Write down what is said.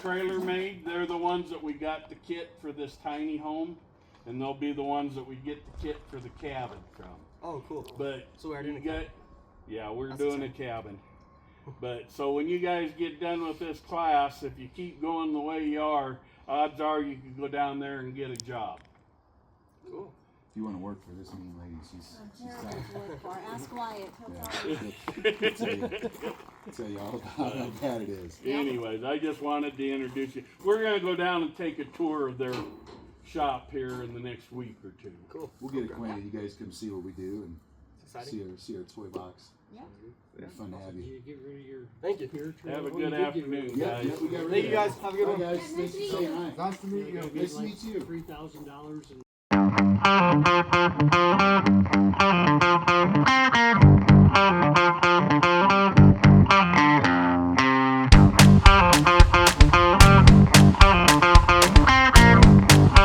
trailer made. They're the ones that we got the kit for this tiny home, and they'll be the ones that we get the kit for the cabin from. Oh, cool. But so we're doing yeah, we're doing a cabin. But so when you guys get done with this class, if you keep going the way you are, odds are you could go down there and get a job. Cool. If you want to work for this mean lady, she's Terrible to work for. Ask Wyatt. He'll tell you. tell you all about how bad it is. Anyways, I just wanted to introduce you. We're gonna go down and take a tour of their shop here in the next week or two. Cool. We'll get acquainted. You guys come see what we do and Exciting. see our toy box. Yeah. It'll be fun to have you. Get rid of your Thank you. hair trim. Have a Well, you good did get rid afternoon, of it. guys. we got rid Thank you of guys. that. Have a good Bye, one. guys. Thanks for saying hi. Nice to meet you. Nice to meet you. $3,000 and